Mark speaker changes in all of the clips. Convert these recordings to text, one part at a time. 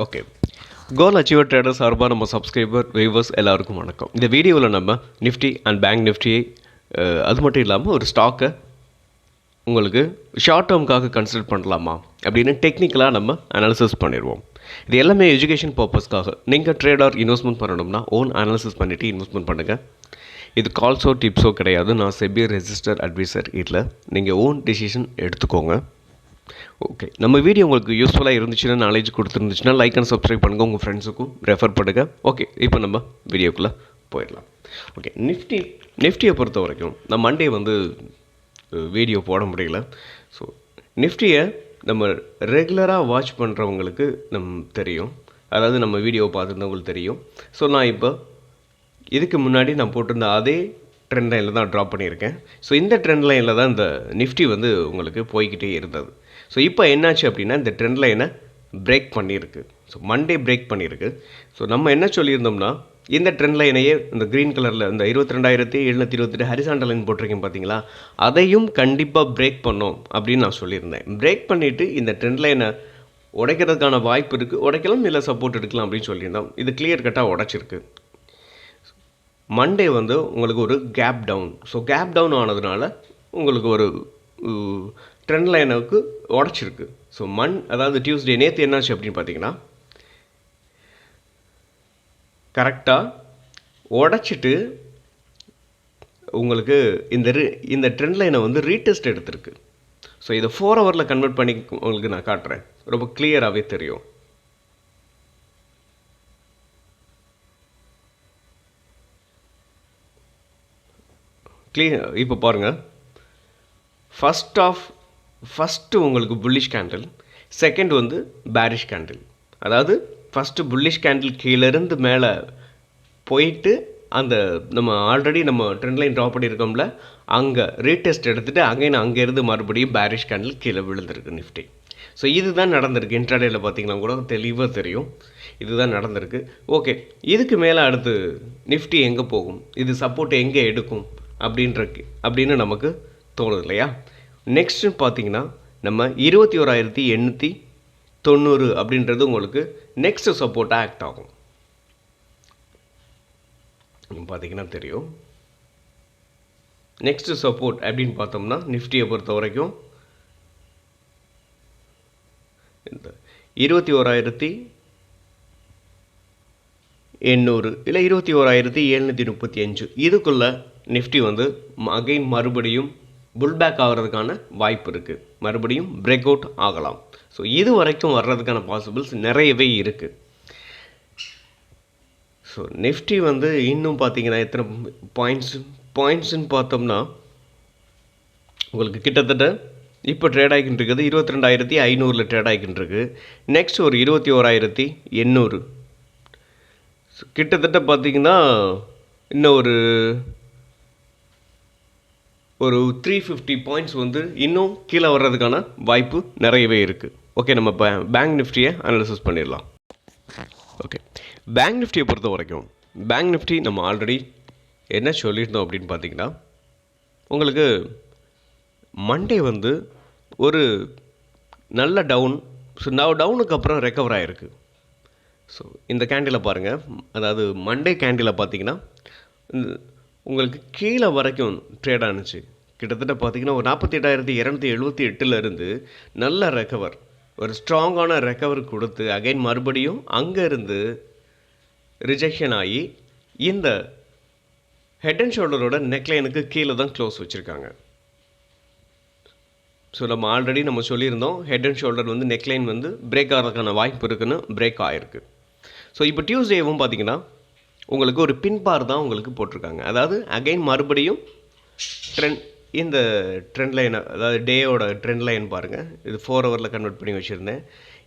Speaker 1: Okay. கோல் achiever trader சார்பாக நம்ம subscriber viewers எல்லாருக்கும் வணக்கம். இந்த வீடியோவில் நம்ம நிஃப்டி அண்ட் பேங்க் நிஃப்டியை அது மட்டும் இல்லாமல் ஒரு ஸ்டாக்கை உங்களுக்கு ஷார்ட் டேர்முக்காக கன்சிடர் பண்ணலாமா அப்படின்னு டெக்னிக்கலாக நம்ம அனாலிசிஸ் பண்ணிடுவோம். இது எல்லாமே எஜுகேஷன் பர்பஸ்க்காக. நீங்கள் ட்ரேடர் இன்வெஸ்ட்மெண்ட் பண்ணணும்னா ஓன் அனாலிசிஸ் பண்ணிவிட்டு இன்வெஸ்ட்மெண்ட் பண்ணுங்கள். இது கால்ஸோ டிப்ஸோ கிடையாது. நான் செபி ரெஜிஸ்டர் அட்வைசர் இல்லை. நீங்கள் ஓன் டிசிஷன் எடுத்துக்கோங்க. ஓகே, நம்ம வீடியோ உங்களுக்கு யூஸ்ஃபுல்லாக இருந்துச்சுன்னா, நாலேஜ் கொடுத்துருந்துச்சுன்னா லைக் அண்ட் சப்ஸ்கிரைப் பண்ணுங்கள், உங்கள் ஃப்ரெண்ட்ஸுக்கும் ரெஃபர் பண்ணுங்கள். ஓகே, இப்போ நம்ம வீடியோக்குள்ளே போயிடலாம். ஓகே, நிஃப்டியை பொறுத்த வரைக்கும் நான் மண்டே வீடியோ போட முடியல. ஸோ நிஃப்டியை நம்ம ரெகுலராக வாட்ச் பண்ணுறவங்களுக்கு தெரியும், அதாவது நம்ம வீடியோ பார்த்துருந்தவங்களுக்கு தெரியும். ஸோ நான் இப்போ இதுக்கு முன்னாடி நான் போட்டிருந்த அதே ட்ரெண்ட் லைனில் தான் ட்ராப் பண்ணியிருக்கேன். ஸோ இந்த ட்ரெண்ட் லைனில் தான் இந்த நிஃப்டி உங்களுக்கு போய்கிட்டே இருந்தது. ஸோ இப்போ என்னாச்சு அப்படின்னா, இந்த ட்ரெண்ட் லைனை பிரேக் பண்ணியிருக்கு. ஸோ மண்டே பிரேக் பண்ணியிருக்கு. ஸோ நம்ம என்ன சொல்லியிருந்தோம்னா, இந்த ட்ரெண்ட் லைனையே இந்த க்ரீன் கலரில் இந்த 22,728 ஹரிசாண்டல் லைன் போட்டிருக்கேன் பார்த்தீங்களா, அதையும் கண்டிப்பாக பிரேக் பண்ணோம் அப்படின்னு நான் சொல்லியிருந்தேன். பிரேக் பண்ணிவிட்டு இந்த ட்ரெண்ட் லைனை உடைக்கிறதுக்கான வாய்ப்பு இருக்குது, உடைக்கலாம் இல்லை சப்போர்ட் எடுக்கலாம் அப்படின்னு சொல்லியிருந்தோம். இது கிளியர் கட்டாக உடைச்சிருக்கு. மண்டே உங்களுக்கு ஒரு Cape Town. So Cape Town ஆனதுனால உங்களுக்கு ஒரு ட்ரெண்ட் லைனுக்கு உடச்சிருக்கு. ஸோ அதாவது டியூஸ்டே நேற்று என்னாச்சு அப்படின்னு பார்த்தீங்கன்னா, கரெக்டாக உடச்சிட்டு உங்களுக்கு இந்த ட்ரெண்ட் லைனை ரீடெஸ்ட் எடுத்திருக்கு. ஸோ இதை 4 ஹவரில் கன்வெர்ட் பண்ணி உங்களுக்கு நான் காட்டுறேன், ரொம்ப கிளியராகவே தெரியும். இப்போ பாருங்கள், ஃபஸ்ட்டு உங்களுக்கு bullish candle, second bearish candle. அதாவது ஃபஸ்ட்டு புல்லிஷ் கேண்டில் கீழேருந்து மேலே போயிட்டு அந்த நம்ம ஆல்ரெடி நம்ம ட்ரெண்ட் லைன் ட்ரா பண்ணியிருக்கோம்ல, அங்கே ரீடெஸ்ட் எடுத்துகிட்டு அங்கேருந்து மறுபடியும் பேரிஷ் கேண்டில் கீழே விழுந்திருக்கு நிஃப்டி. ஸோ இதுதான் நடந்திருக்கு. இன்ட்ராடேயில் பார்த்தீங்கன்னா கூட தெளிவாக தெரியும், இதுதான் நடந்திருக்கு. ஓகே, இதுக்கு மேலே அடுத்து நிஃப்டி எங்கே போகும், இது சப்போர்ட் எங்கே எடுக்கும் அப்படின்னு நமக்கு தோணுது இல்லையா. நெக்ஸ்ட்டு பார்த்தீங்கன்னா, நம்ம 21,890 அப்படின்றது உங்களுக்கு நெக்ஸ்ட்டு சப்போர்ட்டாக ஆக்ட் ஆகும். பார்த்தீங்கன்னா தெரியும். நெக்ஸ்ட்டு சப்போர்ட் அப்படின்னு பார்த்தோம்னா, நிஃப்டியை பொறுத்த வரைக்கும் இந்த 21,800 இல்லை 21,735 இதுக்குள்ளே நிஃப்டி அகைன் மறுபடியும் புல் பேக் ஆகிறதுக்கான வாய்ப்பு இருக்குது, மறுபடியும் பிரேக் அவுட் ஆகலாம். ஸோ இது வரைக்கும் வர்றதுக்கான பாசிபிள்ஸ் நிறையவே இருக்குது. ஸோ நிஃப்டி இன்னும் பார்த்தீங்கன்னா எத்தனை பாயிண்ட்ஸுன்னு பார்த்தோம்னா, உங்களுக்கு கிட்டத்தட்ட இப்போ ட்ரேட் ஆகிக்கிட்டு இருக்குது 22,500 ட்ரேட் ஆகிக்கிட்டு இருக்குது. நெக்ஸ்ட் ஒரு 21,800. கிட்டத்தட்ட பார்த்தீங்கன்னா இன்னும் ஒரு 350 பாயிண்ட்ஸ் இன்னும் கீழே வர்றதுக்கான வாய்ப்பு நிறையவே இருக்குது. ஓகே, நம்ம பேங்க் நிஃப்டியை அனாலிசிஸ் பண்ணிடலாம். ஓகே, பேங்க் நிஃப்டியை பொறுத்த வரைக்கும் பேங்க் நிஃப்டி நம்ம ஆல்ரெடி என்ன சொல்லியிருந்தோம் அப்படின்னு பார்த்தீங்கன்னா, உங்களுக்கு மண்டே ஒரு நல்ல டவுன். ஸோ டவுனுக்கு அப்புறம் ரெக்கவர் ஆகிருக்கு. ஸோ இந்த கேண்டில் பாருங்கள், அதாவது மண்டே கேண்டில் பார்த்தீங்கன்னா உங்களுக்கு கீழே வரைக்கும் ட்ரேட் ஆணுச்சு. கிட்டத்தட்ட பார்த்தீங்கன்னா ஒரு 48,278 நல்ல ரெக்கவர், ஒரு ஸ்ட்ராங்கான ரெக்கவர் கொடுத்து அகைன் மறுபடியும் அங்கேருந்து ரிஜெக்ஷன் ஆகி இந்த ஹெட் அண்ட் ஷோல்டரோட நெக்லைனுக்கு கீழே தான் க்ளோஸ் வச்சுருக்காங்க. ஸோ நம்ம ஆல்ரெடி சொல்லியிருந்தோம், head and shoulder neckline break ஆகிறதுக்கான வாய்ப்பு இருக்குன்னு பிரேக் ஆகிருக்கு. ஸோ இப்போ டியூஸ்டேவும் பார்த்தீங்கன்னா உங்களுக்கு ஒரு பின்பார் தான் உங்களுக்கு போட்டிருக்காங்க. அதாவது அகைன் மறுபடியும் இந்த ட்ரெண்ட் லைனை, அதாவது டேயோட ட்ரெண்ட் லைன் பாருங்கள், இது 4 ஹவரில் கன்வெர்ட் பண்ணி வச்சுருந்தேன்.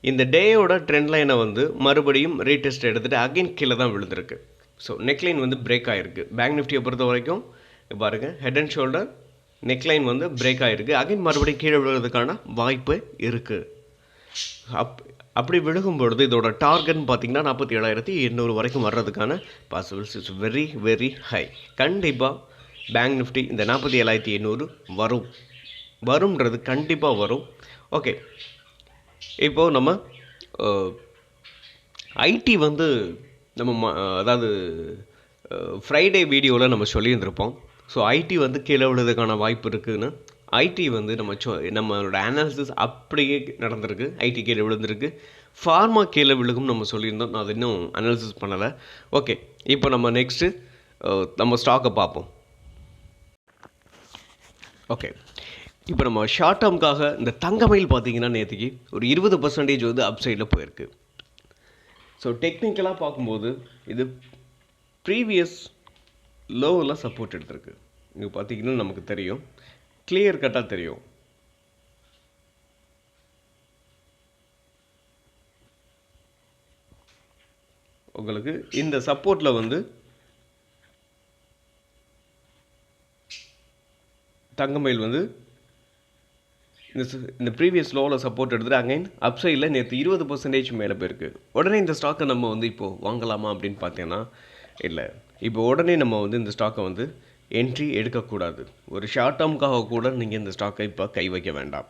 Speaker 1: இந்த டேயோட ட்ரெண்ட் லைனை மறுபடியும் ரீடெஸ்ட் எடுத்துகிட்டு அகைன் கீழே தான் விழுந்திருக்கு. ஸோ நெக்லைன் பிரேக் ஆகிருக்கு. பேங்க் நிஃப்டியை பொறுத்த வரைக்கும் பாருங்கள், head and shoulder neckline break ஆகிருக்கு, அகைன் மறுபடியும் கீழே விழுறதுக்கான வாய்ப்பு இருக்குது. அப்படி விழுகும்பொழுது இதோட டார்கெட்னு பார்த்தீங்கன்னா 47,800 வரைக்கும் வர்றதுக்கான possibles is very very high. கண்டிப்பாக பேங்க் நிஃப்டி இந்த 47,800 வரும்ன்றது கண்டிப்பாக வரும். ஓகே, இப்போது நம்ம ஐடி வந்து நம்ம அதாவது ஃப்ரைடே வீடியோவில் நம்ம சொல்லியிருந்திருப்போம். ஸோ ஐடி வந்து கீழே விழுறதுக்கான வாய்ப்பு இருக்குதுன்னு. ஐடி வந்து நம்மளோட அனாலிசிஸ் அப்படியே நடந்திருக்கு. ஐடி கீழே விழுந்திருக்கு. ஃபார்மா கீழே விழுகும் நம்ம சொல்லியிருந்தோம். நான் அதை இன்னும் அனாலிசிஸ் பண்ணலை. ஓகே, இப்போ நம்ம நெக்ஸ்ட்டு நம்ம ஸ்டாக்கை பார்ப்போம். ஓகே, இப்போ நம்ம ஷார்ட் டேர்முக்காக இந்த தங்கமயில் பார்த்தீங்கன்னா நேற்றுக்கு ஒரு 20% வந்து அப் சைடில் போயிருக்கு. ஸோ டெக்னிக்கலாக பார்க்கும்போது இது ப்ரீவியஸ் லோவெல்லாம் சப்போர்ட் எடுத்திருக்கு. இங்கே பார்த்தீங்கன்னா நமக்கு தெரியும், கிளியர் கட்டாக தெரியும். உங்களுக்கு இந்த சப்போர்ட்டில் வந்து தங்கமயில் வந்து இந்த ப்ரீவியஸ் லோவில் சப்போர்ட் எடுத்துகிட்டு அகைன் அப் சைடில் நேற்று 20% மேலே போயிருக்கு. உடனே இந்த ஸ்டாக்கை நம்ம வந்து இப்போது வாங்கலாமா அப்படின்னு பார்த்தீங்கன்னா இல்லை. இப்போ உடனே நம்ம வந்து இந்த ஸ்டாக்கை வந்து என்ட்ரி எடுக்கக்கூடாது. ஒரு ஷார்ட் டேர்முக்காக கூட நீங்கள் இந்த ஸ்டாக்கை இப்போ கை வைக்க வேண்டாம்.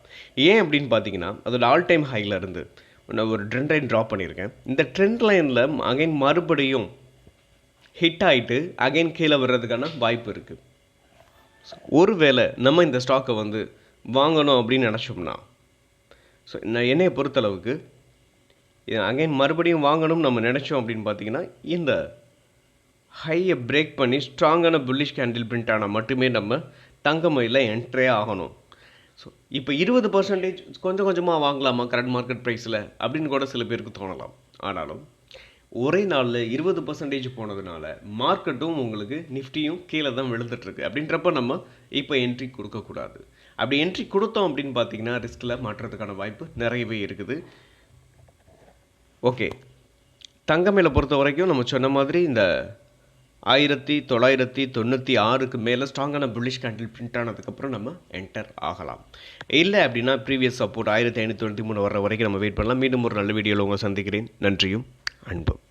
Speaker 1: ஏன் அப்படின்னு பார்த்தீங்கன்னா அதோட ஆல் டைம் ஹையில் இருந்து நான் ஒரு ட்ரெண்ட் லைன் ட்ராப் பண்ணியிருக்கேன். இந்த ட்ரெண்ட் லைனில் அகைன் மறுபடியும் ஹிட் ஆகிட்டு அகைன் கீழே வர்றதுக்கான வாய்ப்பு இருக்குது. ஒருவேளை நம்ம இந்த ஸ்டாக்கை வந்து வாங்கணும் அப்படின்னு நினச்சோம்னா, ஸோ நான் என்னையை பொறுத்தளவுக்கு அகைன் மறுபடியும் வாங்கணும்னு நம்ம நினச்சோம் அப்படின்னு பார்த்தீங்கன்னா இந்த ஹையை பிரேக் பண்ணி ஸ்ட்ராங்கான புல்லிஷ் கேண்டில் பிரிண்ட் ஆனால் மட்டுமே நம்ம தங்கமயில என்ட்ரே ஆகணும். ஸோ இப்போ 20% கொஞ்சம் கொஞ்சமாக வாங்கலாமா கரண்ட் மார்க்கெட் ப்ரைஸில் அப்படின்னு கூட சில பேருக்கு தோணலாம். ஆனாலும் ஒரே நாளில் 20% போனதுனால மார்க்கெட்டும் உங்களுக்கு நிஃப்டியும் கீழே தான் விழுந்துட்டுருக்கு. அப்படின்றப்ப நம்ம இப்போ என்ட்ரி கொடுக்கக்கூடாது. அப்படி என்ட்ரி கொடுத்தோம் அப்படின்னு பார்த்தீங்கன்னா ரிஸ்கில் மாற்றுறதுக்கான வாய்ப்பு நிறையவே இருக்குது. ஓகே, தங்கமயில பொறுத்த வரைக்கும் நம்ம சொன்ன மாதிரி இந்த 1996க்கு மேலே ஸ்ட்ராங்கான புல்லிஷ் கேண்டில் பிரிண்ட் ஆனதுக்கப்புறம் நம்ம என்டர் ஆகலாம். இல்லை அப்படின்னா ப்ரீவியஸ் சப்போர்ட் 1593 வர்ற வரைக்கும் நம்ம வெயிட் பண்ணலாம். மீண்டும் ஒரு நல்ல வீடியோவில் உங்களை சந்திக்கிறேன். நன்றியும் அன்பும்.